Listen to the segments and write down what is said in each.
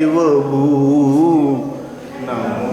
भू नमो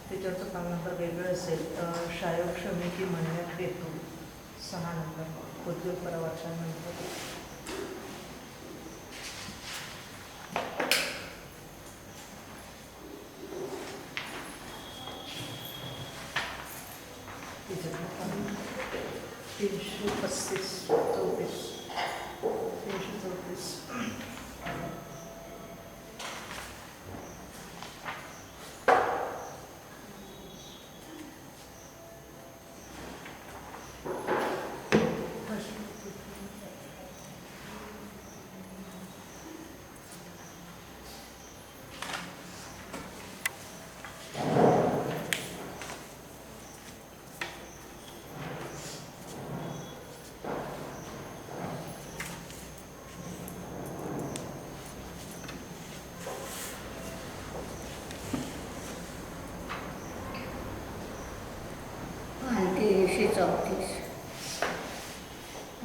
त्याच्यावरचं पान नंबर वेगळं असेल तर शायोक्षमिती म्हणण्यात येतो 6 नंबर उद्योगपरा वर्षानंतर त्याच्यातलं पान 335 34 334 334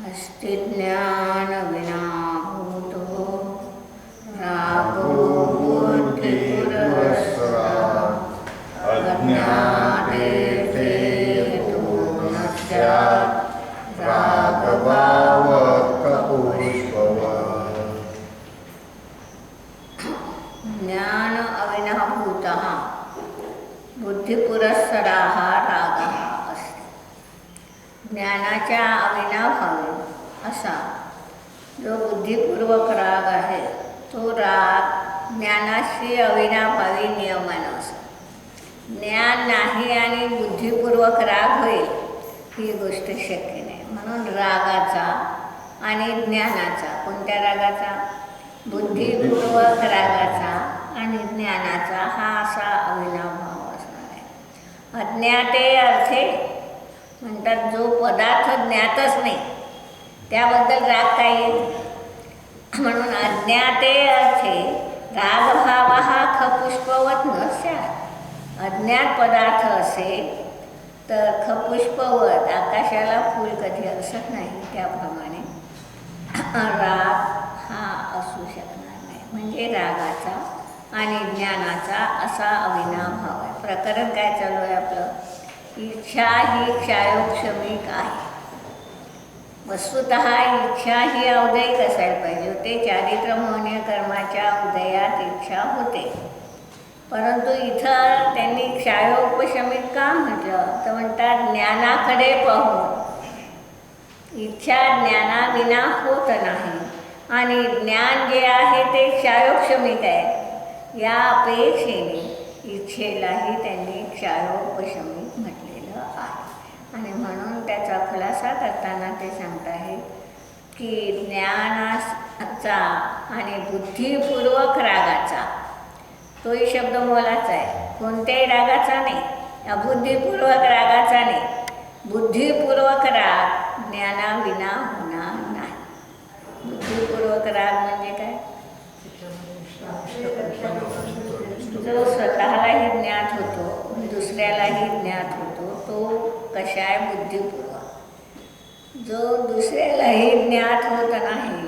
अस्ति ज्ञान विना भूतो रागो बुद्धिपुरःसरात् अज्ञाते हेतु न स्यात् रागभावकपुष्पवत्। ज्ञान अविनाभूतः बुद्धिपुरःसराः रागः अस्ति। ज्ञानाच्या अविनाभावी असा जो बुद्धिपूर्वक राग आहे तो राग ज्ञानाशी अविनाभावी नियमानं असतो। ज्ञान नाही आणि बुद्धिपूर्वक राग होईल ही गोष्ट शक्य नाही। म्हणून रागाचा आणि ज्ञानाचा, कोणत्या रागाचा? बुद्धिपूर्वक रागाचा आणि ज्ञानाचा हा असा अविनाभाव असणार आहे। अज्ञाते अर्थे म्हणतात जो पदार्थ ज्ञातच नाही त्याबद्दल राग काय येईल? म्हणून अज्ञाते अर्थे रागभाव हा खपुष्पवत न स्यात्। अज्ञात पदार्थ असेल तर खपुष्पवत आकाशाला फूल कधी असत नाही त्याप्रमाणे राग हा असू शकणार नाही। म्हणजे रागाचा आणि ज्ञानाचा असा अविनाभाव आहे। प्रकरण काय चालू आहे आपलं? इच्छा ही क्षायोक्षमिक आहे। वस्तुतः इच्छा ही औदयिक असायला पाहिजे होते। चारित्र मोहनीय कर्माच्या उदयात इच्छा होते, परंतु इथं त्यांनी क्षायोपशमिक का म्हटलं तर म्हणतात ज्ञानाकडे पाहून इच्छा ज्ञानाविना होत नाही आणि ज्ञान जे आहे ते क्षायोक्षमिक आहे। या अपेक्षेने इच्छेलाही त्यांनी क्षायोपशमिक म्हटलेलं आहे। आणि म्हणून त्याचा खुलासा करताना ते सांगत आहेत की ज्ञानाचा आणि बुद्धिपूर्वक रागाचा, तोही शब्द मोलाचा आहे, कोणत्याही रागाचा नाही, अबुद्धिपूर्वक रागाचा नाही। बुद्धिपूर्वक राग ज्ञानाविना होणार नाही। बुद्धिपूर्वक राग म्हणजे काय? जो स्वतःलाही ज्ञात होतो, दुसऱ्यालाही ज्ञात होतो, तो कशा आहे? बुद्धिपूर्वक। जो दुसऱ्यालाही ज्ञात होत नाही,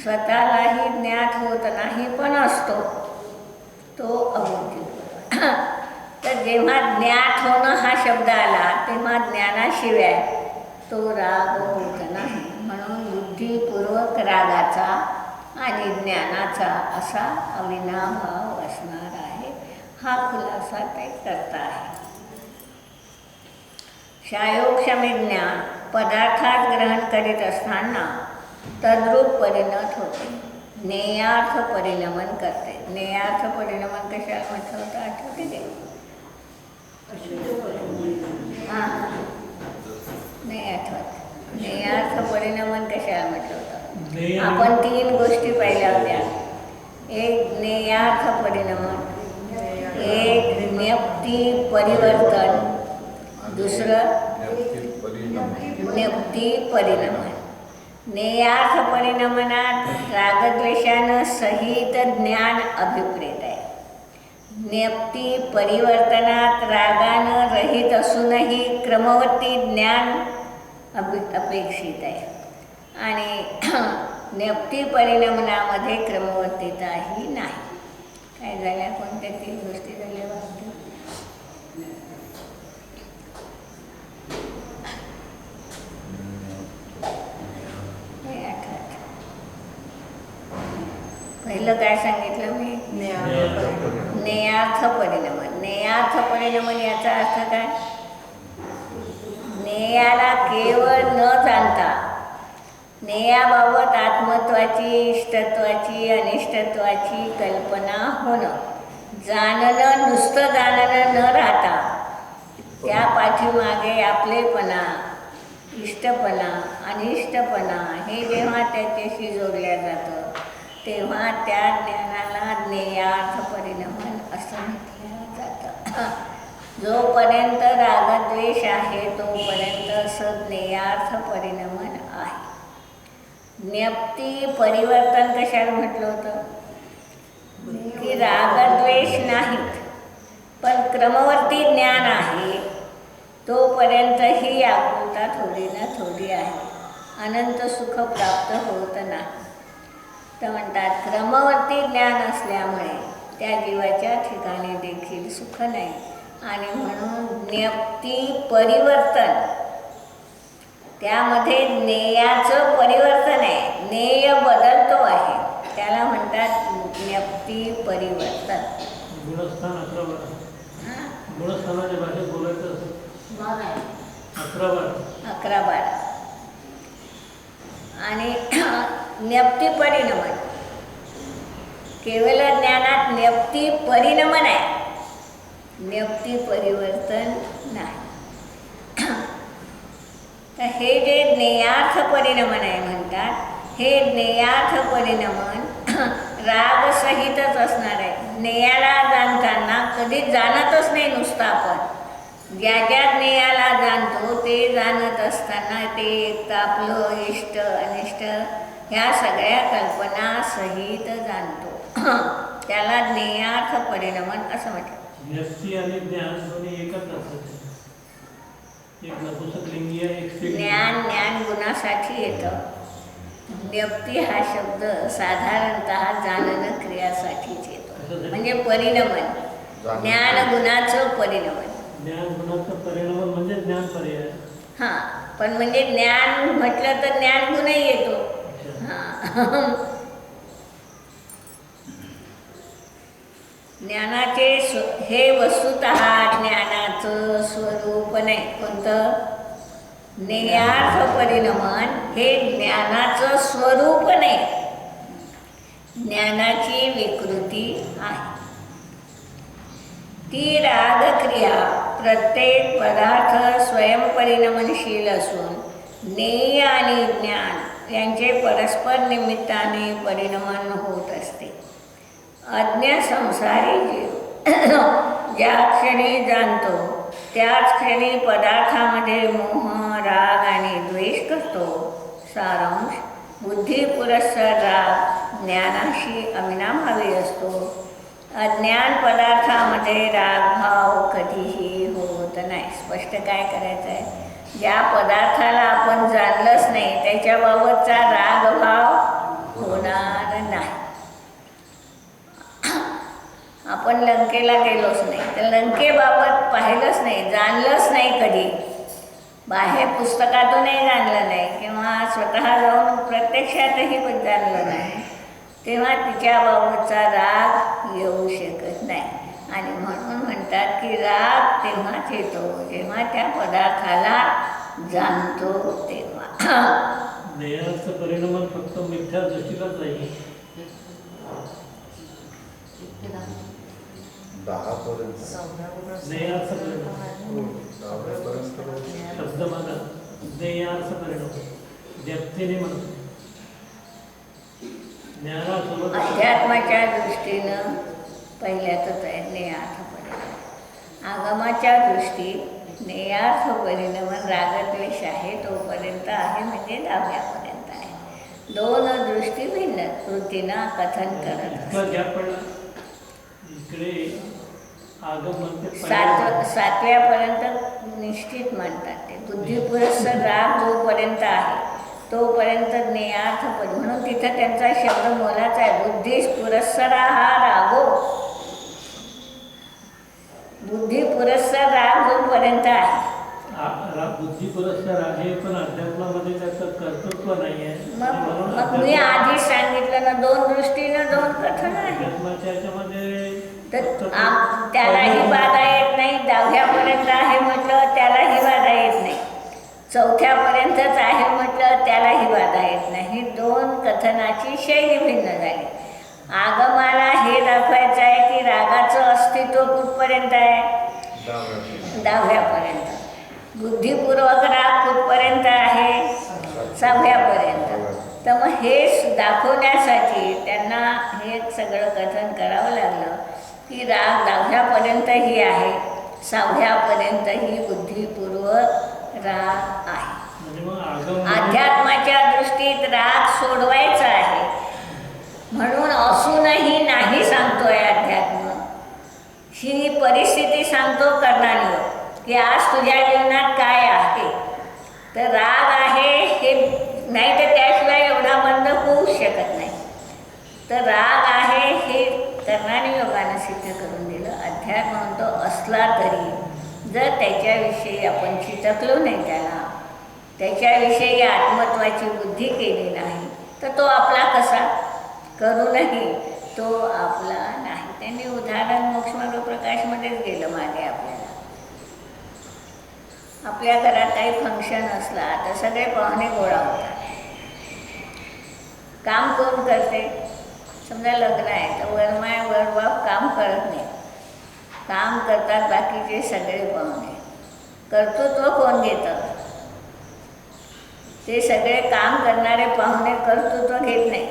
स्वतःलाही ज्ञात होत नाही पण असतो, तो अबुद्धिपूर्वक। तर जेव्हा ज्ञात होणं हा शब्द आला तेव्हा ज्ञानाशिवाय तो राग होत नाही। म्हणून बुद्धिपूर्वक रागाचा आणि ज्ञानाचा असा अविनाभाव असणार आहे। हा खुलासा ते करता आहे। क्षायोक्षमी ज्ञान पदार्थात ग्रहण करीत असताना तद्रूप परिणत होते, ज्ञेयार्थ परिणमन करते। ज्ञेयार्थ परिणमन कशाला म्हटलं होतं आठवते ते? हां, नाही आठवत। ज्ञेयार्थ परिणमन कशाला म्हटलं होतं? आपण 3 गोष्टी पाहिल्या होत्या. एक ज्ञेयार्थ परिणमन, एक ज्ञप्ती परिवर्तन, दुसरं ज्ञप्ती परिणमन. ज्ञेयार्थ परिणमनात रागद्वेषानं सहित ज्ञान अभिप्रेत आहे. ज्ञप्ती परिवर्तनात रागानं रहित असूनही क्रमवती ज्ञान अपेक्षित आहे. आणि ज्ञप्ती परिणमनामध्ये क्रमवर्तीताही नाही. काय झाल्या? कोणत्या 3 गोष्टी झाल्या वाटतं? पहिलं काय सांगितलं मी? ज्ञेयार्थ परिणमन. ज्ञेयार्थ परिणमन याचा अर्थ काय? ज्ञेयाला केवळ न जाणता ज्ञेयाबाबत आत्मत्वाची, इष्टत्वाची, अनिष्टत्वाची कल्पना होणं. जाणणं, नुसतं जाणणं न राहता त्या पाठीमागे आपलेपणा, इष्टपणा, अनिष्टपणा हे जेव्हा त्याच्याशी जोडल्या जातं तेव्हा त्या ज्ञानाला ज्ञेयार्थ परिणमन असं म्हटलं जातं. जोपर्यंत रागद्वेष आहे तोपर्यंत असं ज्ञेयार्थ परिणमन आहे. ज्ञप्ती परिवर्तन कशाला म्हटलं होतं? की रागद्वेष नाहीत पण क्रमवर्ती ज्ञान आहे तोपर्यंत ही आकुलता थोडी ना थोडी आहे. अनंत सुख प्राप्त होत नाही. तर म्हणतात क्रमवर्ती ज्ञान असल्यामुळे त्या जीवाच्या ठिकाणी देखील सुख नाही. आणि म्हणून ज्ञप्ती परिवर्तन, त्यामध्ये ज्ञेयाचं परिवर्तन आहे. ज्ञेय बदलतो आहे, त्याला म्हणतात ज्ञप्ती परिवर्तन. गुणस्थान 11 गुणस्थानाच्या भाषेत बोलायचं असं 11 आणि ज्ञप्ती परिणमन केवळ ज्ञानात ज्ञप्ती परिणमन आहे, ज्ञप्ती परिवर्तन नाही. तर हे जे ज्ञेयार्थ परिणमन आहे म्हणतात, हे ज्ञेयार्थ परिणमन रागसहितच असणार आहे. ज्ञेयाला जाणताना कधी जाणतच नाही नुसतं आपण. ज्या ज्या ज्ञेयाला जाणतो ते जाणत असताना ते एक आपलं इष्ट अनिष्ट ह्या सगळ्या कल्पना सहित जाणतो. त्याला ज्ञेयार्थ परिणमन असं म्हटलं. ज्ञप्ती आणि ज्ञान दोन्ही एकच असतात. एक नपुंसकलिंगी आहे, एक स्त्रीलिंगी. ज्ञान गुणासाठी येतं. ज्ञप्ती हा शब्द साधारणतः जाणणं क्रियासाठीच येतो. म्हणजे परिणमन, ज्ञान गुणाचं परिणमन. ज्ञान गुणाचं परिणमन म्हणजे ज्ञान पर्याय. हां, पण म्हणजे ज्ञान म्हटलं तर ज्ञान गुणही येतो. हां, ज्ञानाचे हे वस्तुतः ज्ञानाचं स्वरूप नाही. कोणतं? ज्ञेयार्थ परिणमन हे ज्ञानाचं स्वरूप नाही, ज्ञानाची विकृती आहे. ती रागक्रिया प्रत्येक पदार्थ स्वयंपरिणमनशील असून ज्ञेय आणि ज्ञान यांचे परस्पर निमित्ताने परिणमन होत असते. अज्ञ संसारी जीव ज्या क्षणी जाणतो त्याच क्षणी पदार्थामध्ये मोह, राग आणि द्वेष करतो. सारांश: बुद्धी पुरस्सर राग ज्ञानाशी अविनाभावी असतो. अज्ञान पदार्थामध्ये रागभाव कधीही होत नाही. स्पष्ट काय करायचं आहे? ज्या पदार्थाला आपण जाणलंच नाही त्याच्याबाबतचा रागभाव होणार नाही. आपण लंकेला गेलोच नाही तर लंकेबाबत पाहिलंच नाही, जाणलंच नाही कधी, बाहेर पुस्तकातूनही जाणलं नाही किंवा स्वतः जाऊन प्रत्यक्षातही जाणलं नाही, तेव्हा तिच्याबाबतचा राग येऊ शकत नाही. आणि म्हणून म्हणतात की राग तेव्हाच येतो जेव्हा त्या पदार्थाला जाणतो तेव्हा. ज्ञेयाचं परिणमन फक्त मिथ्या दृष्टीलाच नाही. 10 पर्यंत ज्ञेयाचं परिणमन शब्द माझा ज्ञेयार्थ परिणाम व्यक्तीने म्हणतो ज्ञानासोबत अध्यात्माच्या दृष्टीनं पहिल्यातच आहे ज्ञेयार्थ परिणाम. आगमाच्या दृष्टीत ज्ञेयार्थ परिणाम रागद्वेष आहे तोपर्यंत आहे म्हणजे दहाव्यापर्यंत आहे. दोन दृष्टी भिन्न कृतीनं कथन करत इतका गॅप पडला. इकडे आगम म्हणते सातव्यापर्यंत निश्चित म्हणतात ते. बुद्धिपुरस्सर राग जोपर्यंत आहे तोपर्यंत ज्ञेयार्थ परिणाम. म्हणून तिथं त्यांचा शब्द मोलाचा आहे. बुद्धी पुरस्सरा हा रागो. बुद्धी पुरस्सर राग जोपर्यंत आहे. बुद्धी पुरस्कार आहे पण अध्यात्मामध्ये त्याचं कर्तृत्व नाही आहे. मग मी आधीच सांगितलं ना दोन दृष्टीनं दोन कथन आहे. अध्यात्माच्या ह्याच्यामध्ये तर त्यालाही बाधा येत नाही. दहाव्यापर्यंत आहे म्हटलं त्यालाही बाधा येत नाही. चौथ्यापर्यंतच आहे म्हटलं त्यालाही बाधा येत नाही. दोन कथनाची शैली भिन्न झाली. आगमाला हे दाखवायचं आहे की रागाचं अस्तित्व कुठपर्यंत आहे? दहाव्यापर्यंत. बुद्धिपूर्वक राग कुठपर्यंत आहे? सहाव्यापर्यंत. तर मग हे दाखवण्यासाठी त्यांना हे सगळं कथन करावं लागलं की राग दहाव्यापर्यंतही आहे, सहाव्यापर्यंतही बुद्धिपूर्वक राग आहे. अध्यात्माच्या दृष्टीत राग सोडवायचा आहे म्हणून असूनही नाही सांगतोय अध्यात्म. ही परिस्थिती सांगतो करणारी की आज तुझ्या जीवनात काय आहे. तर राग आहे हे नाही तर त्याशिवाय एवढा बंद होऊ शकत नाही. तर राग आहे हे करणारी योगानं सिद्ध करून दिलं. अध्यात्म म्हणतो असला तरी जर त्याच्याविषयी आपण चिटकलो नाही, त्याच्याविषयी आत्मत्वाची बुद्धी केली नाही तर तो आपला कसा? करूनही तो आपला नाही. त्यांनी उदाहरण मोक्षमार्ग प्रकाशमध्येच गेलं मागे. आपल्या घरात काही फंक्शन असला तर सगळे पाहुणे गोळा होतात. काम कोण करते? समजा लग्न आहे तर वरमाय वरबाप काम करत नाही. काम करतात बाकीचे सगळे पाहुणे. कर्तृत्व कोण घेतं? ते सगळे काम करणारे पाहुणे कर्तृत्व घेत नाही.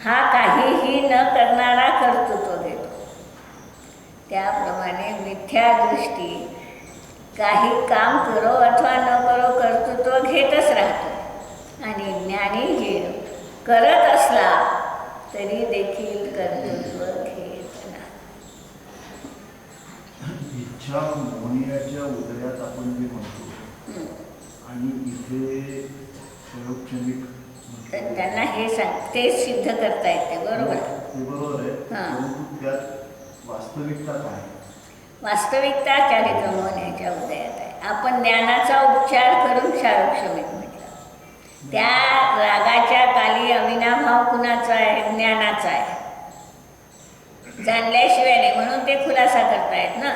हा काहीही न करणारा कर्तृत्व घेतो. त्याप्रमाणे मिथ्या दृष्टी काही काम करो अथवा न करो कर्तृत्व घेतच राहतो. आणि ज्ञानी जीव करत असला तरी देखील कर्तृत्व घेत नाही. इच्छा मोहनियाच्या उदयात आपण जे म्हणतो आणि इथे क्षणिक त्यांना हे तेच सिद्ध करता येते. बरोबर ते बरोबर आहे. परंतु त्यात वास्तविकता काय? वास्तविकता चारित्र मोहनियाच्या उदयात आहे. आपण ज्ञानाचा उपचार करून क्षारोक्षमिक म्हटलं. त्या रागाच्या काली अविनाभाव कुणाचा आहे? ज्ञानाचा आहे. जाणल्याशिवाय नाही म्हणून ते खुलासा करतायत ना.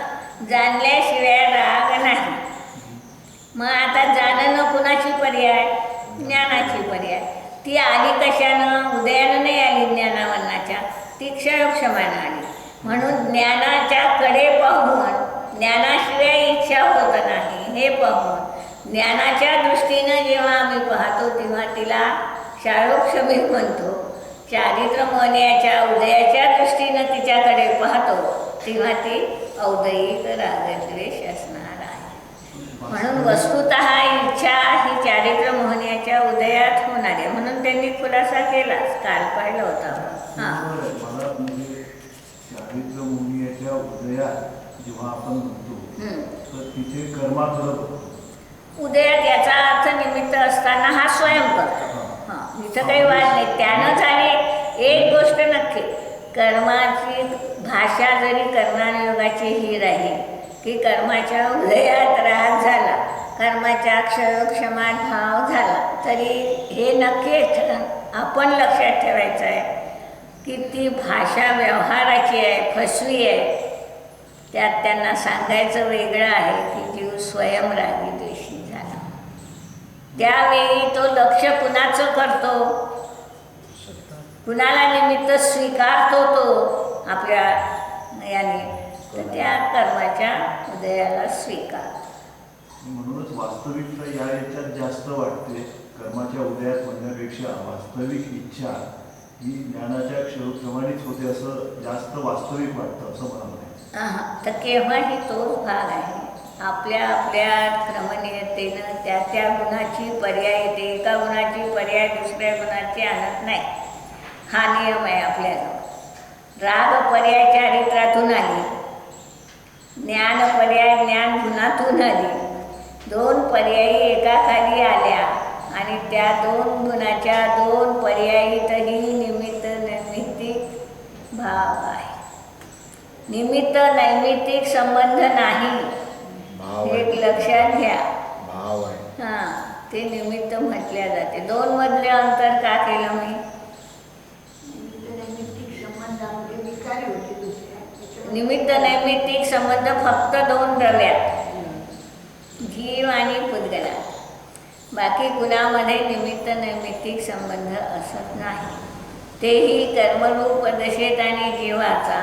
जाणल्याशिवाय राग नाही. मग आता जाणणं कुणाची पर्याय? ज्ञानाची पर्याय. ती आली कशानं? उदयानं नाही आली ज्ञानावरणाच्या. ती क्षयोक्षमानं आली. म्हणून ज्ञानाच्या कडे पाहून ज्ञानाशिवाय इच्छा होत नाही हे पाहून ज्ञानाच्या दृष्टीनं जेव्हा आम्ही पाहतो तेव्हा तिला क्षारोक्षमिक म्हणतो. चारित्र मोहनियाच्या उदयाच्या दृष्टीनं तिच्याकडे पाहतो तेव्हा ती औदयिक रागद्वेष असणार आहे. म्हणून वस्तुतः इच्छा ही चारित्र मोहनियाच्या उदयात होणार आहे. म्हणून त्यांनी खुलासा केलाच. काल पाहिलं होतं आपण. हां, चारित्र मोहनियाच्या उदयात जेव्हा आपण म्हणतो तर तिथे कर्माचं उदयात याचा अर्थ निमित्त असताना हा स्वयं करतो. हां, इथं काही वाद नाही. त्यानं झाले एक गोष्ट नक्की, कर्माची भाषा जरी कर्मानुयोगाची ही राहील की कर्माच्या उदयात राग झाला, कर्माच्या क्षयोक्षमात भाव झाला, तरी हे नक्की आपण लक्षात ठेवायचं आहे की ती भाषा व्यवहाराची आहे, फसवी आहे. त्यात त्यांना सांगायचं वेगळं आहे की जीव स्वयंरागी द्वेषी झाला. त्यावेळी तो लक्ष कुणाचं करतो? कुणाला निमित्त स्वीकारतो तो आपल्या याने? तर त्या कर्माच्या उदयाला स्वीकारतो. म्हणूनच वास्तविकता या याच्यात जास्त वाटते. कर्माच्या उदयात म्हणण्यापेक्षा वास्तविक इच्छा ही ज्ञानाच्या क्षयोप्रमाणेच होते असं जास्त वास्तविक वाटतं असं मला म्हणायचं. तर केव्हाही तोच भाग आहे. आपल्या आपल्या क्रमनियतेनं त्या त्या गुणाची पर्याय येते. एका गुणाची पर्याय दुसऱ्या गुणाची आणत नाही. हा नियम आहे आपल्याजवळ. राग पर्याय चारित्रातून आली, ज्ञान पर्याय ज्ञान गुणातून आली. दोन पर्यायी एकाखाली आल्या आणि त्या दोन गुणाच्या दोन पर्यायीतही निमित्त नैमित्तिक भाव आहे. निमित्त नैमित्तिक संबंध नाही, एक लक्षात घ्या. भाव आहे. हां, ते निमित्त म्हटल्या जाते. दोन मधले अंतर का केलं मी? निमित्त नैमित्तिक संबंध फक्त दोन द्रव्यात, जीव आणि पुद्गलात. बाकी गुणामध्ये निमित्त नैमित्तिक संबंध असत नाही. तेही कर्मरूप दशेत आणि जीवाचा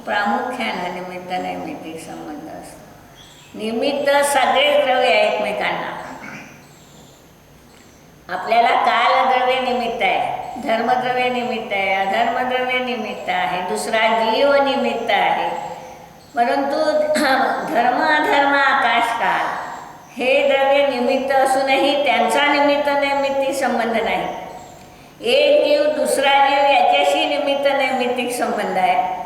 प्रामुख्यानं निमित्त नैमित्तिक संबंध असतो. निमित्त सगळे द्रव्य एकमेकांना. आपल्याला कालद्रव्य निमित्त आहे, धर्मद्रव्य निमित्त आहे, अधर्मद्रव्य निमित्त आहे, दुसरा जीव निमित्त आहे. परंतु धर्म अधर्म आकाश काल हे द्रव्य निमित्त असूनही त्यांचा निमित्त नैमित्तिक संबंध नाही. एक जीव दुसरा जीव याच्याशी निमित्त नैमित्तिक संबंध आहे.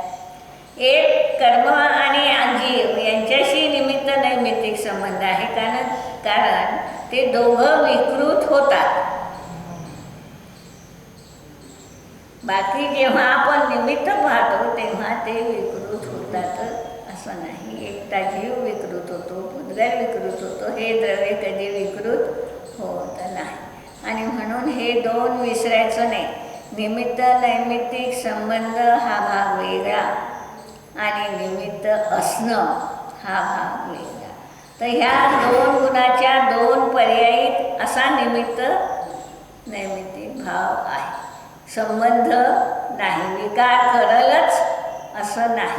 एक कर्म आणि जीव यांच्याशी निमित्त नैमित्तिक संबंध आहे. कारण ते दोघं विकृत होतात. बाकी जेव्हा आपण निमित्त पाहतो तेव्हा ते विकृत होतात असं नाही. एकटा जीव विकृत होतो, पुद्गल विकृत होतो, हे द्रव्य कधी विकृत होत नाही. आणि म्हणून हे दोन विसरायचं नाही. निमित्त नैमित्तिक संबंध हा भाग वेगळा आणि निमित्त असणं हा भाग वेगळा. तर ह्या दोन गुणाच्या दोन पर्यायी असा निमित्त नैमित्तिक भाव आहे. संबंध नाही, विकार करलच असं नाही.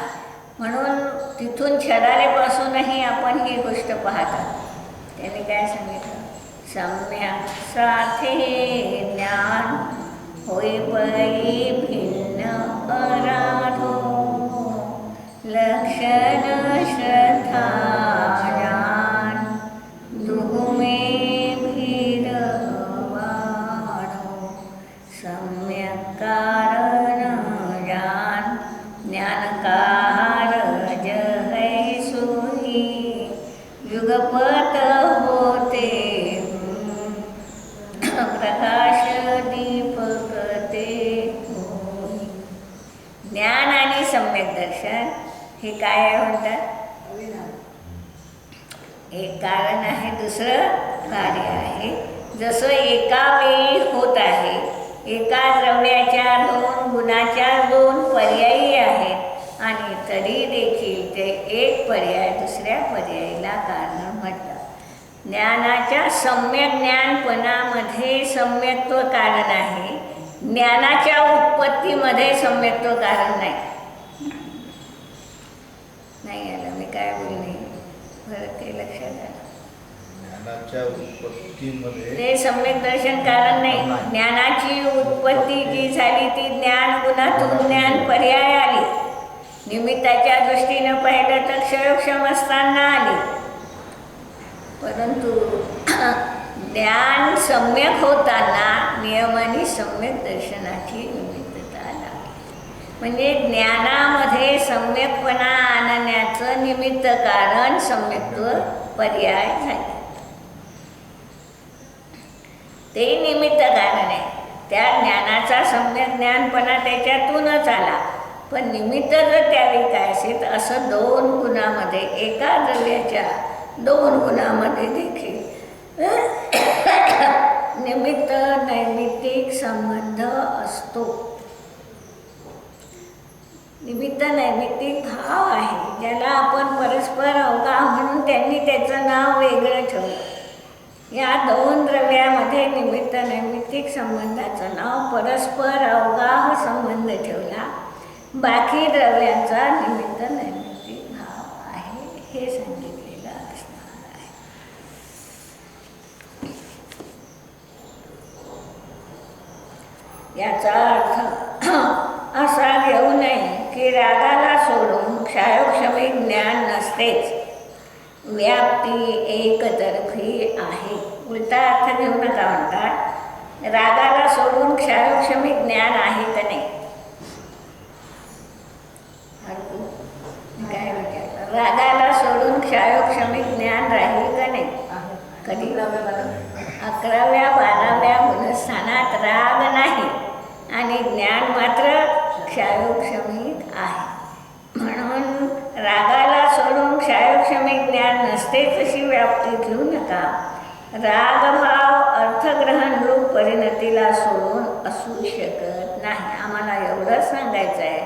म्हणून तिथून छडालेपासूनही आपण ही गोष्ट पाहतात. त्यांनी काय सांगितलं? सम्यक साथे ज्ञान होई परी भिन्न अराधो लक्षण श्रद्धा ज्ञान दुहुमे भीर वाढो. सम्यक कारण ज्ञान ज्ञान कारज है सोई युगपत होते प्रकाश दीपक ते होई. ज्ञान आणि सम्यक दर्शन हे काय आहे म्हणतात? एक कारण आहे, दुसरं कार्य आहे. जसं एका वेळी होत आहे, एका द्रव्याच्या दोन गुणाच्या दोन पर्यायी आहेत आणि तरी देखील ते एक पर्याय दुसऱ्या पर्यायीला कारण म्हटलं. ज्ञानाच्या सम्यक ज्ञानपणामध्ये सम्यक्त्व कारण आहे, ज्ञानाच्या उत्पत्तीमध्ये सम्यक्त्व कारण नाही. नाही आलं मी काय बोलले? बरं ते लक्षात आलं. ज्ञानाच्या उत्पत्तीमध्ये ते सम्यक दर्शन कारण नाही. ज्ञानाची उत्पत्ती जी झाली ती ज्ञान गुणातून ज्ञान पर्याय आली. निमित्ताच्या दृष्टीनं पाहिलं तर क्षयोक्षम असताना आली. परंतु ज्ञान सम्यक होताना नियमाने सम्यक दर्शनाची निमित्तता लागली. म्हणजे ज्ञानामध्ये सम्यकपणा आणण्याचं निमित्त कारण सम्यक्त्व पर्याय झाले. ते निमित्त कारण आहे. त्या ज्ञानाचा सम्यक ज्ञानपणा त्याच्यातूनच आला. पण निमित्त जर त्यावेळी काय असेल तर असं दोन गुणामध्ये, एका द्रव्याच्या दोन गुणामध्ये देखील निमित्त नैमित्तिक संबंध असतो. निमित्त नैमित्तिक भाव आहे, ज्याला आपण परस्पर अवगाह म्हणून त्यांनी त्याचं नाव वेगळं ठेवलं. या दोन द्रव्यामध्ये निमित्त नैमित्तिक संबंधाचं नाव परस्पर अवगाह संबंध ठेवला. बाकी द्रव्यांचा निमित्त नैमित्तिक भाव आहे हे सांगितलेलं असणार आहे. याचा अर्थ असा घेऊ नये की रागाला सोडून क्षायोक्षमी ज्ञान नसतेच, व्याप्ती एकतर्फी आहे. उलटा अर्थ घेऊ नका. म्हणतात रागाला सोडून क्षायोक्षमी ज्ञान आहे का नाही. काय विचारलं? रागाला सोडून क्षायोक्षमी ज्ञान राहील का नाही. कधी 11व्या 12व्या गुणस्थानात राग नाही आणि ज्ञान मात्र क्षायोक्षमी आहे. म्हणून रागाला सोडून क्षायोक्षमी ज्ञान नसते तशी व्याप्ती घेऊ नका. रागभाव अर्थग्रहण रूप परिणतीला सोडून असू शकत नाही. आम्हाला एवढंच सांगायचं आहे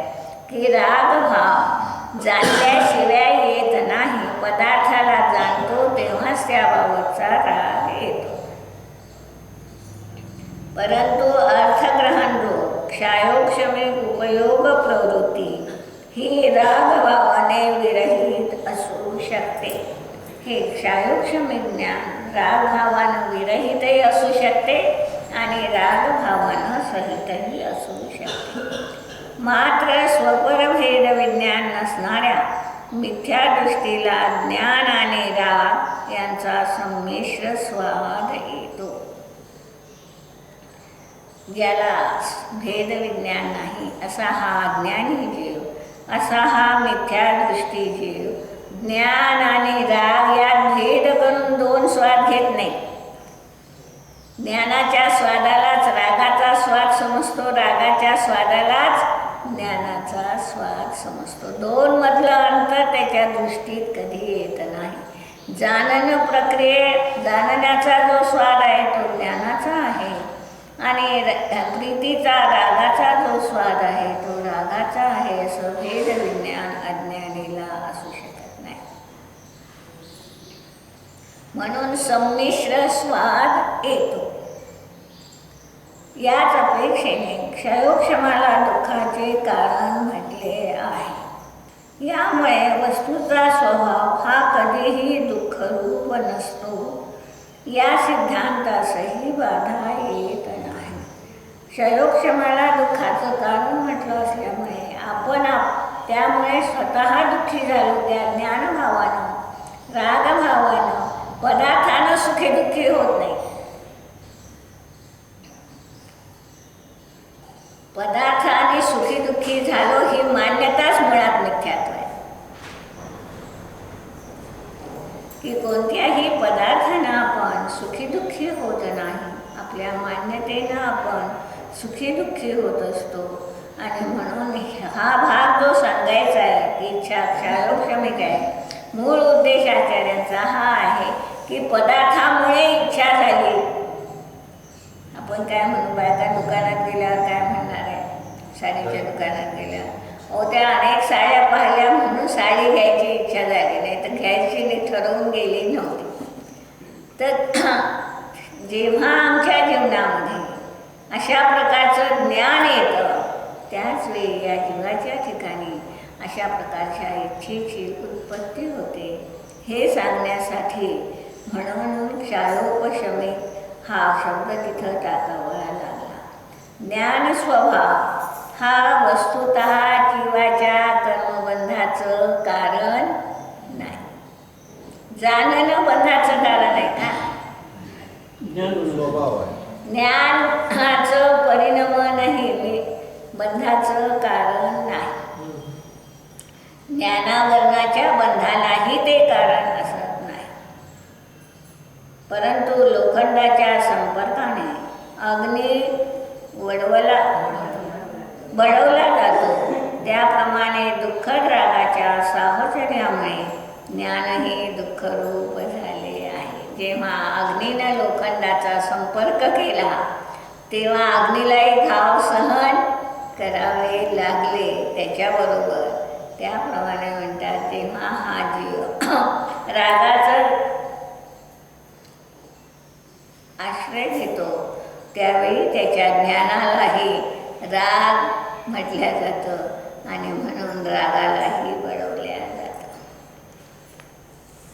की रागभाव जाणल्याशिवाय येत नाही. पदार्थाला जाणतो तेव्हाच त्याबाबतचा राग येतो. परंतु अर्थग्रहण रूप क्षायोक्षमी उपयोग प्रवृत्ती ही रागभावाने विरहित असू शकते. हे क्षायोक्षमी ज्ञान रागभावानं विरहितही असू शकते आणि रागभावानं सहितही असू शकते. मात्र स्वपरभेद विज्ञान नसणाऱ्या मिथ्यादृष्टीला ज्ञान आणि राग यांचा संमिश्र स्वाद येतो. ज्याला भेदविज्ञान नाही असा हा अज्ञानी जीव, असा हा मिथ्यादृष्टी जीव ज्ञान आणि राग यात भेद करून दोन स्वाद घेत नाही. ज्ञानाच्या स्वादालाच रागाचा स्वाद समजतो, रागाच्या स्वादालाच ज्ञानाचा स्वाद समजतो. दोन मधलं अंतर त्याच्या दृष्टीत कधी येत नाही. जाणन प्रक्रियेत जाणण्याचा जो स्वाद आहे तो ज्ञानाचा आहे आणि प्रीतीचा रागाचा जो स्वाद आहे तो रागाचा आहे. असं भेद विज्ञान अज्ञानीला असू शकत नाही. म्हणून संमिश्र स्वाद येतो. याच अपेक्षेने क्षयोक्षमाला दुःखाचे कारण म्हटले आहे. यामुळे वस्तूचा स्वभाव हा कधीही दुःखरूप नसतो या सिद्धांतासही बाधा येत नाही. क्षयोक्षमाला दुःखाचं कारण म्हटलं असल्यामुळे आपण त्यामुळे स्वतः दुःखी झालो. त्या ज्ञानभावानं रागभावानं पदार्थानं सुखी दुःखी होत नाही. पदार्थाने सुखी दुःखी झालो ही मान्यताच मुळात मिथ्यात्व आहे. की कोणत्याही पदार्थानं आपण सुखी दुःखी होत नाही. आपल्या मान्यतेनं आपण सुखी दुःखी होत असतो. आणि म्हणून हा भाग जो सांगायचा आहे की इच्छा क्षायोक्षमिक आहे. मूळ उद्देश आचार्यांचा हा आहे की पदार्थामुळे इच्छा झाली. आपण काय म्हणू, बायका दुकानात गेल्यावर काय म्हणणार आहे, साडीच्या दुकानात गेल्यावर त्या अनेक साड्या पाहिल्या म्हणून साडी घ्यायची इच्छा झाली नाही तर घ्यायची नाही ठरवून गेली नव्हती. तर जेव्हा आमच्या जीवनामध्ये अशा प्रकारचं ज्ञान येतं त्याच वेळी या जीवाच्या ठिकाणी अशा प्रकारच्या इच्छेची उत्पत्ती होते. हे सांगण्यासाठी म्हणून क्षायोपशमिक हा शब्द तिथं टाकावा लागला. ज्ञान स्वभाव हा वस्तुतः जीवाच्या कर्मबंधाचं कारण नाही. जाणणं बंधाचं कारण आहे का? स्वभाव आहे. ज्ञानाचं परिणमनही बंधाचं कारण नाही. ज्ञानावरणाच्या बंधालाही ते कारण असत नाही. परंतु लोखंडाच्या संपर्काने अग्नी बळवला जातो त्याप्रमाणे दुःखद रागाच्या साहचर्यामुळे ज्ञानही दुःखरूप झाले आहे. जेव्हा अग्नीनं लोखंडाचा संपर्क केला तेव्हा अग्नीलाही घाव सहन करावे लागले त्याच्याबरोबर. त्याप्रमाणे म्हणतात जेव्हा हा जीव रागाचा आश्रय घेतो त्यावेळी त्याच्या ज्ञानालाही राग म्हटल्या जातं आणि म्हणून रागालाही बळवल्या जातं.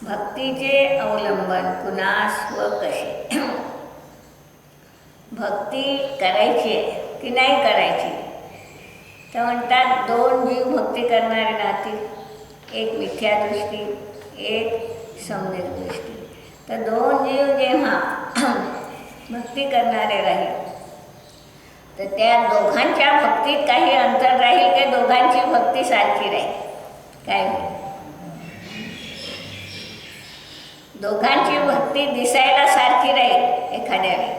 भक्तीचे अवलंबन कुणास व कसे. भक्ती करायची आहे की नाही करायची. तर म्हणतात 2 जीव भक्ती करणारे राहतील, एक मिथ्या दृष्टी, एक सम्यक दृष्टी. तर 2 जीव जेव्हा भक्ती करणारे राहील तर त्या दोघांच्या भक्तीत काही अंतर राहील की दोघांची भक्ती सारखी राहील? काय होईल? दोघांची भक्ती दिसायला सारखी राहील एखाद्या वेळी,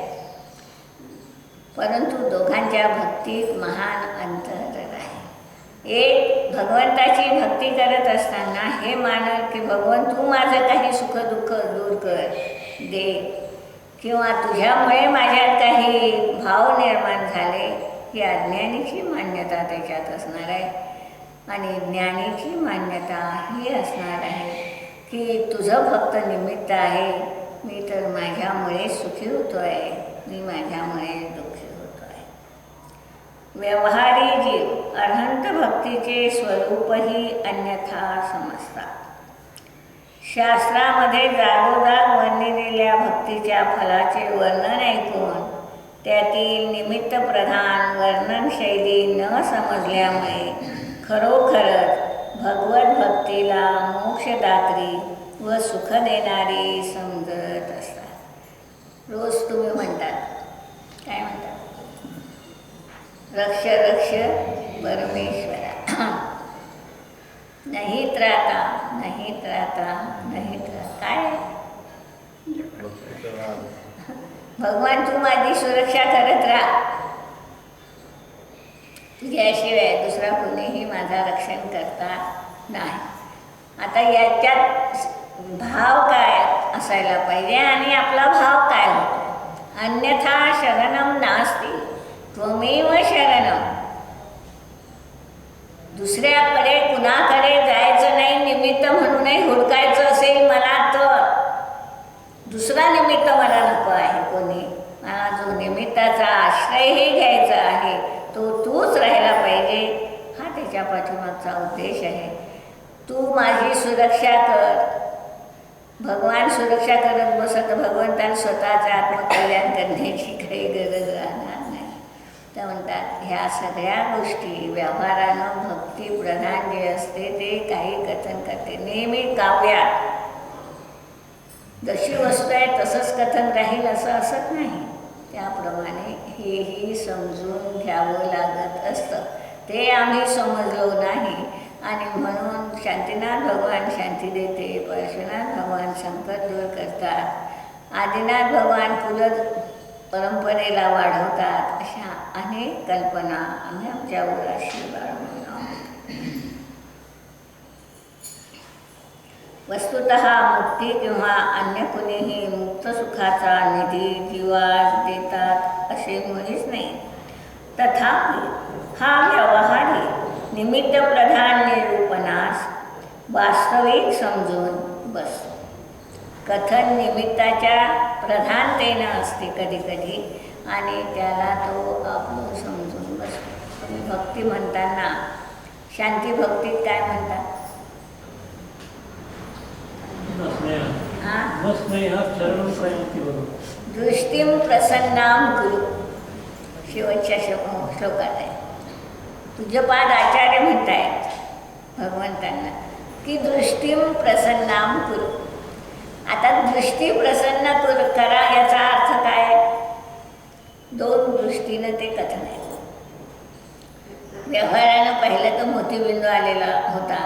परंतु दोघांच्या भक्तीत महान अंतर आहे. एक भगवंताची भक्ती करत असताना हे मानल की भगवंत तू माझं काही सुख दुःख दूर कर दे, किंवा तुझ्यामुळे माझ्यात काही भाव निर्माण झाले, ही अज्ञानीची मान्यता त्याच्यात असणार आहे. आणि ज्ञानीची मान्यता ही असणार आहे की तुझं फक्त निमित्त आहे, मी तर माझ्यामुळे सुखी होतो आहे, मी माझ्यामुळे दुःखी होतो आहे. व्यवहारी जीव अनंत भक्तीचे स्वरूपही अन्यथा समजतात. शास्त्रामध्ये जागोजाग वर्णिलेल्या भक्तीच्या फलाचे वर्णन ऐकून त्यातील निमित्त प्रधान वर्णनशैली न समजल्यामुळे खरोखरच भगवत भक्तीला मोक्षदात्री व सुख देणारी समजत असतात. रोज तुम्ही म्हणतात, काय म्हणतात? रक्ष रक्ष परमेश्वरा, नाही त्राता नाही त्राता नाही त्राता. काय भगवान तू माझी सुरक्षा करत राहा, तुझ्याशिवाय दुसरा कोणीही माझा रक्षण करता नाही. आता याच्यात भाव काय असायला पाहिजे आणि आपला भाव काय होतो? अन्यथा शरणम नास्ति त्वमेव शरणम. दुसऱ्याकडे कुणाकडे जायचं नाही, निमित्त म्हणूनही हुडकायचं असेल मला तर दुसरा निमित्त मला नको आहे कोणी. मला जो निमित्ताचा आश्रयही घ्यायचा आहे तो तूच राहायला पाहिजे, हा त्याच्या पाठीमागचा उद्देश आहे. तू माझी सुरक्षा कर. भगवान सुरक्षा करत बसत भगवंताला स्वतःचं आत्मकल्याण करण्याची काही गरज राहणार नाही. तर म्हणतात ह्या सगळ्या गोष्टी व्यवहारानं भक्तिप्रधान जे असते ते काही कथन करते. नेहमी काव्यात जशी वस्तू आहे तसंच कथन राहील असं असत नाही. त्याप्रमाणे हेही समजून घ्यावं लागत असतं. ते आम्ही समजलो नाही आणि म्हणून शांतीनाथ भगवान शांती देते, परशुनाथ भगवान संकट दूर करतात, आदिनाथ भगवान कुल परंपरेला वाढवतात, अशा अनेक कल्पना आम्ही आमच्या उराशी बाळगून आहोत. वस्तुतः मुक्ती किंवा अन्य कुणीही मुक्त सुखाचा निधी जीवास देतात असे मुळीच नाही. तथापि हा व्यवहारी निमित्त प्रधान निरूपणास वास्तविक समजून बसतो. कथन निमित्ताच्या प्रधानतेनं असते कधी कधी आणि त्याला तो आपण समजून बसतो. तुम्ही भक्ती म्हणताना शांती भक्तीत काय म्हणतात? दृष्टीम प्रसन्नाम गुरु शेवटच्या श्लोकात आहे. पूज्यपाद आचार्य म्हणतायत भगवंतांना की दृष्टीम प्रसन्नाम कुरु. आता दृष्टी प्रसन्न करा याचा अर्थ काय? 2 दृष्टीनं ते कथन आहे. व्यवहारानं पाहिलं तर मोतीबिंदू आलेला होता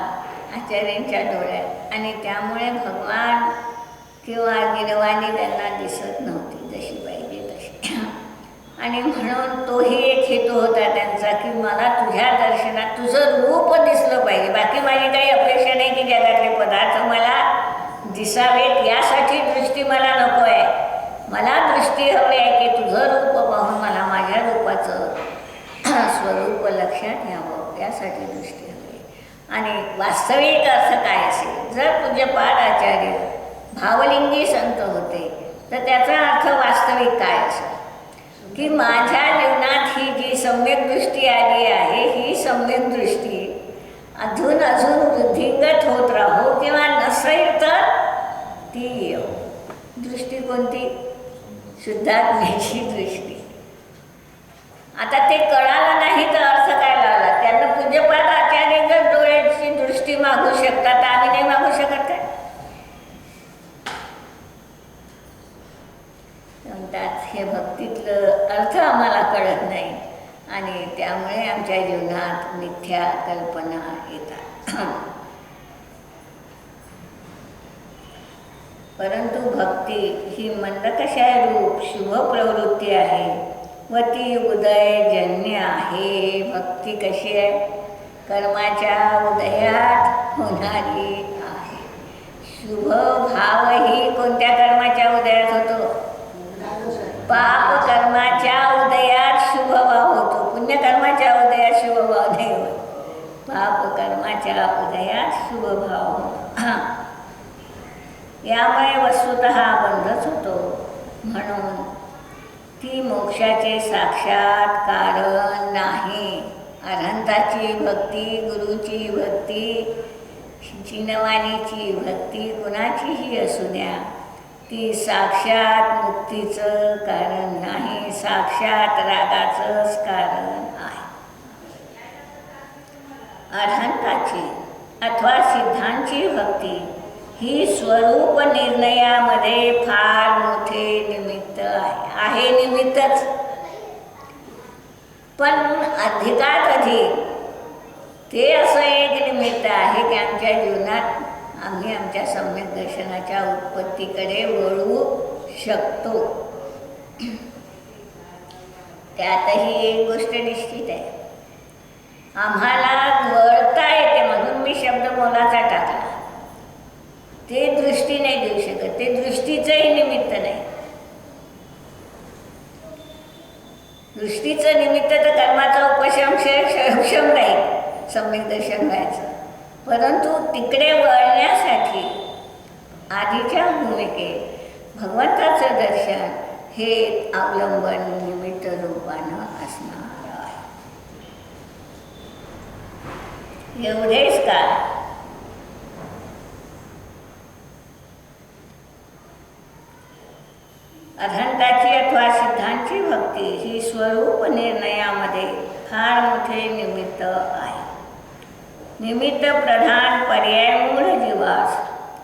आचार्यांच्या डोळ्यात आणि त्यामुळे भगवान किंवा गिरवाणी त्यांना दिसत नव्हती जशी पाहिजे तशी. आणि म्हणून तोही एक हेतू होता त्यांचा की मला तुझ्या दर्शनात तुझं रूप दिसलं पाहिजे. बाकी माझी काही अपेक्षा नाही की जगातले पदार्थ मला दिसावेत, यासाठी दृष्टी मला नको आहे. मला दृष्टी हवी आहे की तुझं रूप पाहून मला माझ्या रूपाचं स्वरूप लक्षात यावं, यासाठी दृष्टी हवी. आणि वास्तविक अर्थ काय असेल? जर पूज्यपाद आचार्य भावलिंगी संत होते तर त्याचा अर्थ वास्तविक काय असेल की माझ्या जीवनात ही जी सम्यक दृष्टी आली आहे, ही सम्यक दृष्टी अजून वृद्धिंगत होत राहो किंवा नसेल तर ती येऊ. दृष्टी कोणती? शुद्धात्म्याची दृष्टी. आता ते कळालं नाही तर अर्थ काय लावला? त्यांना पूज्यपाद आचार्य जर डोळ्याची दृष्टी मागू शकतात, तर आम्ही नाही मागू शकत काय? म्हणतात हे भक्तीतलं अर्थ आम्हाला कळत नाही आणि त्यामुळे आमच्या जीवनात मिथ्या कल्पना येतात. परंतु भक्ती ही मंदकषाय रूप शुभ प्रवृत्ती आहे व ती उदयजन्य आहे. भक्ती कशी आहे? कर्माच्या उदयात होणारी आहे. शुभ भाव ही कोणत्या कर्माच्या उदयात होतो? पाप कर्माच्या उदयात शुभ भाव होतो. पुण्यकर्माच्या उदयात शुभ भाव नाही होत. पाप कर्माच्या उदयात शुभ भाव होतो. यामुळे वस्तुतः बंधच होतो. म्हणून ती मोक्षाचे साक्षात कारण नाही. अरहंताची भक्ती, गुरुची भक्ती, चिनवाणीची भक्ती कुणाचीही असू द्या, ती साक्षात मुक्तीचं कारण नाही, साक्षात रागाचंच कारण आहे. अरहंताची अथवा सिद्धांची भक्ती ही स्वरूप निर्णयामध्ये फार मोठे निमित्त आहे निमित्तच. पण अधिकात अधिक ते असं एक निमित्त आहे की आमच्या जीवनात आम्ही आमच्या सम्यक दर्शनाच्या उत्पत्तीकडे वळू शकतो. त्यातही एक गोष्ट निश्चित आहे, आम्हाला वळता येते. म्हणून मी शब्द मोलाचा टाकला. ते दृष्टी नाही देऊ शकत, ते दृष्टीचंही निमित्त नाही. दृष्टीचं निमित्त तर कर्माचा उपशम नाही सम्यक दर्शन व्हायचं. परंतु तिकडे वळण्यासाठी आधीच्या भूमिकेत भगवंताचं दर्शन हे अवलंबन निमित्त रूपानं असणार आहे. एवढेच का, अरहंताची अथवा सिद्धांची भक्ती ही स्वरूप निर्णयामध्ये फार मोठे निमित्त आहे. निमित्त प्रधान पर्याय मूळ जीवास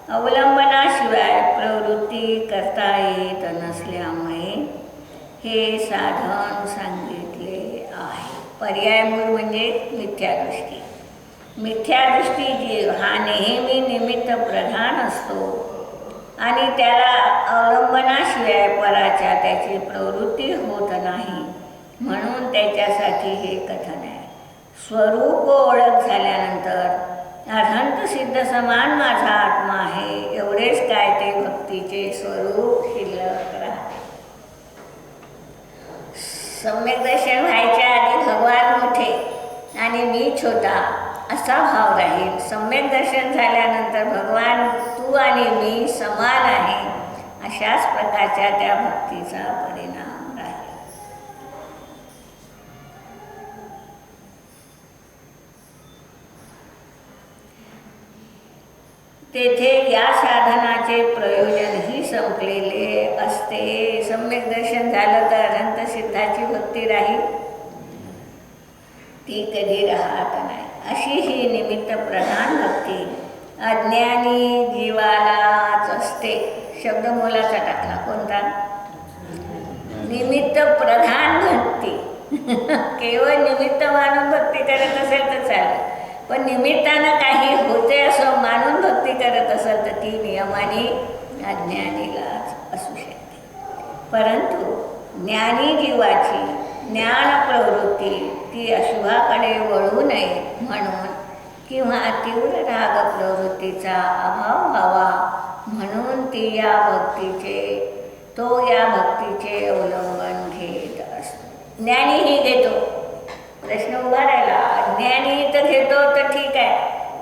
अवलंबनाशिवाय प्रवृत्ती करता येत नसल्यामुळे हे साधन सांगितले आहे. पर्याय मूळ म्हणजे मिथ्यादृष्टी. मिथ्यादृष्टी जीव हा नेहमी निमित्त प्रधान असतो आणि त्याला अवलंबनाशिवाय पराच्या त्याची प्रवृत्ती होत नाही. म्हणून त्याच्यासाठी हे कथन आहे. स्वरूप ओळख झाल्यानंतर अरहंत सिद्ध समान माझा आत्मा आहे एवढेच काय ते भक्तीचे स्वरूप शिल्लक राहते. सम्यक दर्शन व्हायच्या आधी भगवान मोठे आणि मी छोटा असा भाव राहील. सम्यक दर्शन झाल्यानंतर भगवान तू आणि मी समान आहे अशाच प्रकारच्या त्या भक्तीचा परिणाम राहील. तेथे या साधनाचे प्रयोजनही संपलेले असते. सम्यक दर्शन झालं तर अनंत सिद्धाची भक्ती राहील, ती कधी राहत नाही. अशी ही निमित्त प्रधान भक्ती अज्ञानी जीवालाच असते. शब्द मोलाचा टाकला कोणता? निमित्त प्रधान भक्ती. केवळ निमित्त मानून भक्ती करत असेल तर चालेल, पण निमित्तानं काही होते असं मानून भक्ती करत असेल तर ती नियमाने अज्ञानीलाच असू शकते. परंतु ज्ञानी जीवाची ज्ञान प्रवृत्ती ती अशुभाकडे वळू नये म्हणून किंवा तीव्र राग प्रवृत्तीचा अभाव व्हावा म्हणून तो या भक्तीचे अवलंबन घेत असतो. ज्ञानीही घेतो. प्रश्न उभा राहिला, ज्ञानी तर घेतो तर ठीक आहे,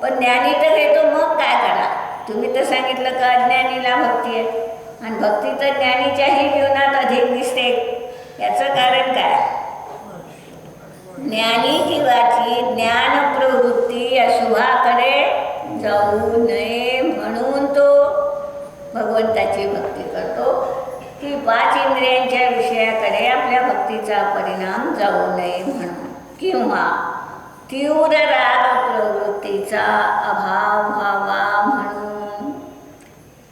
पण ज्ञानी तर घेतो मग काय करा? तुम्ही तर सांगितलं का अज्ञानीला भक्ती आहे आणि भक्ती तर ज्ञानीच्याही जीवनात अधिक दिसते. याचं कारण काय? ज्ञानी जीवाची ज्ञान प्रवृत्ती अशुभाकडे जाऊ नये म्हणून तो भगवंताची भक्ती करतो की 5 इंद्रियांच्या विषयाकडे आपल्या भक्तीचा परिणाम जाऊ नये म्हणून, किंवा तीव्र राग प्रवृत्तीचा अभाव व्हावा म्हणून.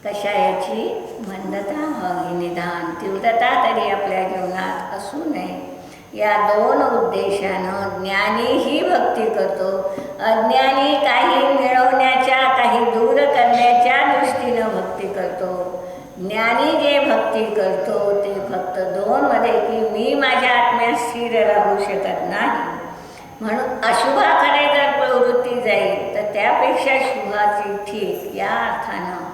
कशायाची? मंदता व्हावी निदान, तीव्रता तरी आपल्या जीवनात असू नये. या 2 उद्देशानं ज्ञानीही भक्ती करतो. अज्ञानी काही मिळवण्याच्या, काही दूर करण्याच्या दृष्टीनं भक्ती करतो. ज्ञानी जे भक्ती करतो ते फक्त 2 मध्ये, की मी माझ्या आत्म्यात स्थिर राहू शकत नाही म्हणून अशुभाकडे जर प्रवृत्ती जाईल तर त्यापेक्षा शुभाची ठीक, या अर्थानं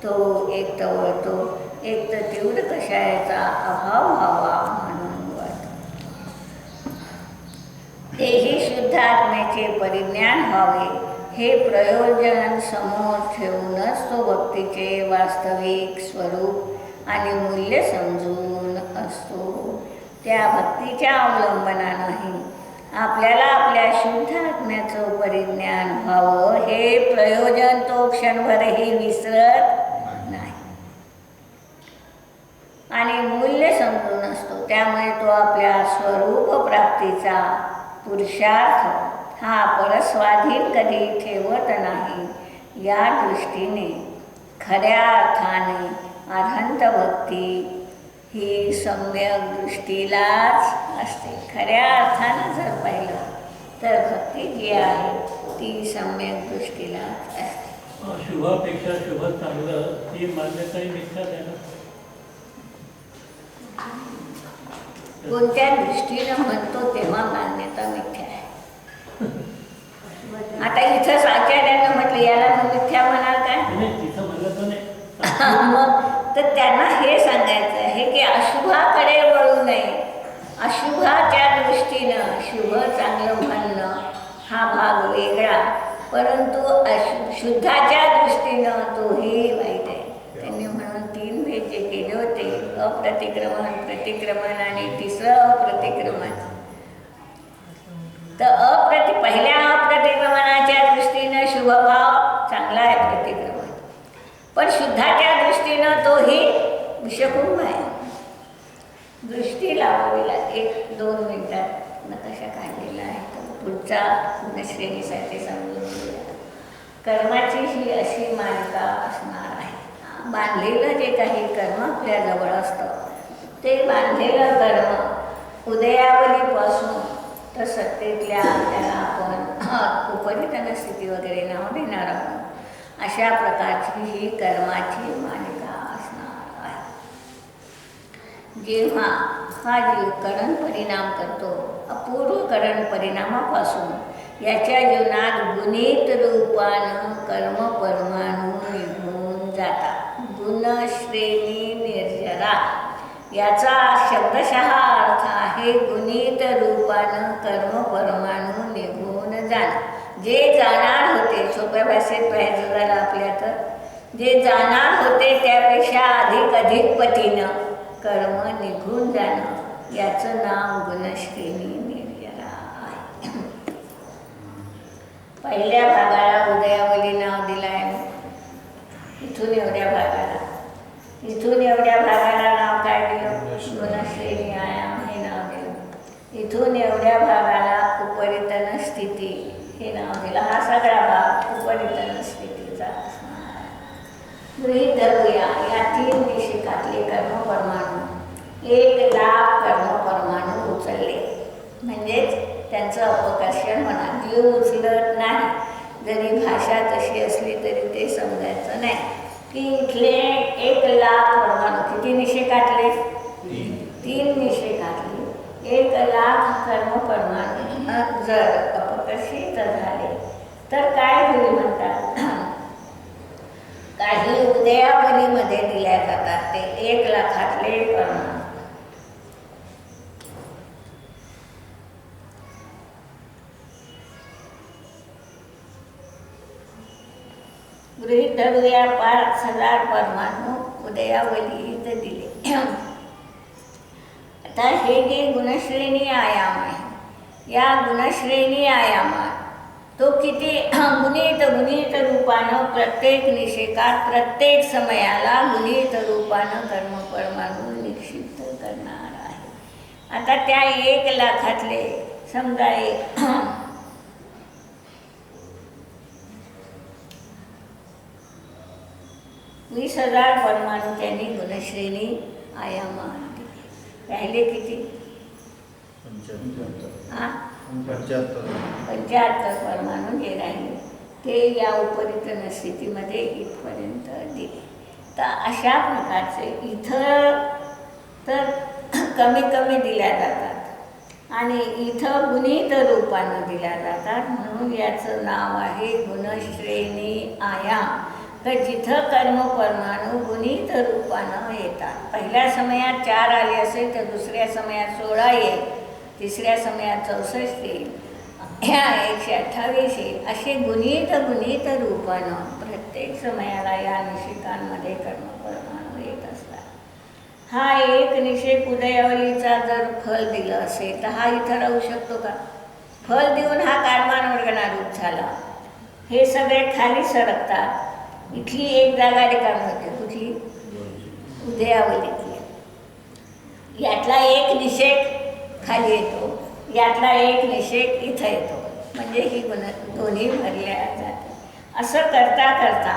तो एक तर वळतो, एक तर तीव्र कषायाचा अभाव व्हावा म्हणून वळतो. तेही शुद्ध आत्म्याचे परिज्ञान व्हावे हे प्रयोजन समोर ठेवूनच तो भक्तीचे वास्तविक स्वरूप आणि मूल्य समजून असतो. त्या भक्तीच्या अवलंबनानंही आपल्याला आपल्या शुद्ध आत्म्याचं परिज्ञान व्हावं हे प्रयोजन तो क्षणभरही विसरत नाही आणि मूल्य समजून असतो. त्यामुळे तो आपल्या स्वरूप प्राप्तीचा पुरुषार्थ हा परस्वाधीन कधी ठेवत नाही. या दृष्टीने खऱ्या अर्थाने अरहंत भक्ती ही सम्यक दृष्टीलाच असते. खऱ्या अर्थानं जर पाहिलं तर भक्ती जी आहे ती सम्यक दृष्टीलाच असते. शुभापेक्षा शुभ चांगलं ही मान्यताही मिथ्याच आहे ना. कोणत्या दृष्टीनं म्हणतो तेव्हा मान्यता मिथ्या आहे. आता इथंच आचार्यांना म्हटलं याला मग मिथ्या म्हणाल काय? नाही, तिथं म्हणलं तर नाही. मग तर त्यांना हे सांगायचं आहे की अशुभाकडे वळू नये. अशुभाच्या दृष्टीनं शुभ चांगलं म्हणणं हा भाग वेगळा, परंतु शुद्धाच्या दृष्टीनं तोही वाईट आहे. त्यांनी म्हणून 3 भेद जे केले होते, अप्रतिक्रमण, प्रतिक्रमण आणि तिसरं अप्रतिक्रमण. तर पहिल्या अप्रतिक्रमणाच्या दृष्टीनं शुभभाव चांगला आहे प्रतिक्रमण, पण शुद्धाच्या दृष्टीनं तोही विषकुंभ आहे. दृष्टी लावावी लागते. 1-2 मिनिटात नकाशा काढलेला आहे, पुढचा श्रेणीसाठी समजून घेऊया. कर्माची ही अशी मालिका असणार आहे. बांधलेलं जे काही कर्म आपल्याजवळ असतं ते बांधलेलं कर्म उदयावलीपासून तर सत्तेतल्या त्याला आपण उपरितन स्थिती वगैरे नाव देणार आहोत. अशा प्रकारची ही कर्माची मालिका असणार आहे. जेव्हा हा जीव करण परिणाम करतो, अपूर्व करण परिणामापासून याच्या जीवनात गुणित रूपानं कर्म परमाणू निघून जातात. गुणश्रेणी निर्जरा याचा शब्दशः अर्थ आहे गुणित रूपानं कर्म परमाणू निघून जाणं. जे जाणार होते, सोप्या भाषेत पाहायचं झालं आपल्या तर, जे जाणार होते त्यापेक्षा अधिक पटीनं कर्म निघून जाणं याचं नाव गुणश्रेणी निर्जरा आहे. पहिल्या भागाला उदयावली नाव दिलं आहे. इथून एवढ्या भागाला नाव काय दिलं? गुणश्रेणी आयाम हे नाव दिलं. इथून एवढ्या भागाला उपरितन स्थिती हे नाव दिलं. हा सगळा भाग उपरितन स्थितीचा असणार आहे. गृहीत धरूया या 3 निशिकातले कर्म परमाणू 1,00,000 कर्म परमाणू उचलले, म्हणजेच त्यांचं अपकर्षण म्हणा. जीव उचलत नाही, जरी भाषा तशी असली तरी ते समजायचं नाही की इथले 1,00,000 परमाणू किती निशिकातले? 3 निशिकातले 1,00,000 कर्म परमाणू जर अपकर्षित झाले तर काय होईल म्हणतात. काही उदयावलीमध्ये दिल्या जातात ते 1,00,000तले परमाणू. गृहीत धरूया 5,000 परमाणू उदयावलीत दिले. आता हे जे गुणश्रेणी आयाम आहे, या गुणश्रेणी आयामात तो किती गुणित रूपानं प्रत्येक निषेकात प्रत्येक समयाला गुणित रूपानं कर्म परमाणू आता त्या 1,00,000 समजा 20,000 परमाणु त्यांनी गुणश्रेणी आयामात दिले. राहिले किती? 75 परमाणु जे राहिले ते या उपरितन स्थितीमध्ये इथपर्यंत दिले. तर अशा प्रकारचे इथं तर कमी कमी दिल्या जातात आणि इथं गुणित रूपानं दिल्या जातात. म्हणून याचं नाव आहे गुणश्रेणी आयाम. तर जिथं कर्म परमाणु गुणित रूपानं येतात, पहिल्या समयात 4 आले असेल तर दुसऱ्या समयात 16 येईल, तिसऱ्या समयात 64 येईल, ह्या 128 येईल. असे गुणित रूपानं प्रत्येक समयाला या निषेकांमध्ये कर्म परमाणु येत असतात. हा एक निषेक उदयावलीचा जर फल दिलं असेल तर हा इथं राहू शकतो का? फल देऊन हा कारमान वर्गणारूप झाला. हे सगळे खाली सरकतात. इथली एक जागा रिकामी होते. कुठली? उदयावलीतली. यातला एक निषेक खाली येतो, यातला एक निषेक इथं येतो. म्हणजे ही दोन्ही भरल्या जाते. असं करता करता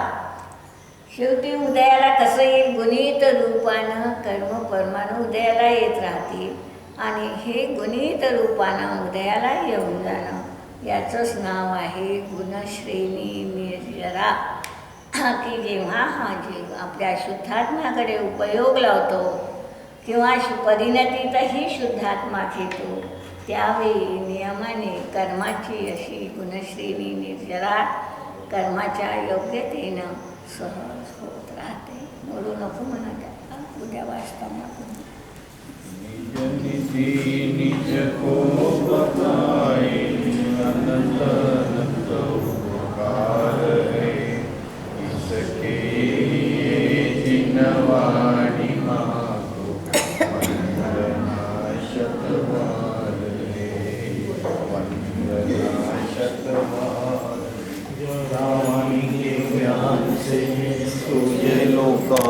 शेवटी उदयाला कसं येईल? गुणित रूपानं कर्म परमाणु उदयाला येत राहतील आणि हे गुणित रूपानं उदयाला येऊन जाणं, याचंच नाव आहे गुणश्रेणी निर्जरा. की जेव्हा हा जीव आपल्या शुद्धात्म्याकडे उपयोग लावतो किंवा परिणतीतही शुद्धात्मा घेतो, त्यावेळी नियमाने कर्माची अशी गुणश्रेणी निर्जरा कर्माच्या योग्यतेनं सहज होत राहते. बोलू नको म्हणत, उद्या वाचताना निज निधी निज को बताए, अनंत अनंत उपकार है, इसके जिनवाणी मागो, वंदना शतवार है, वंदना शतवार. रामानी के ज्ञान से सूझे लोका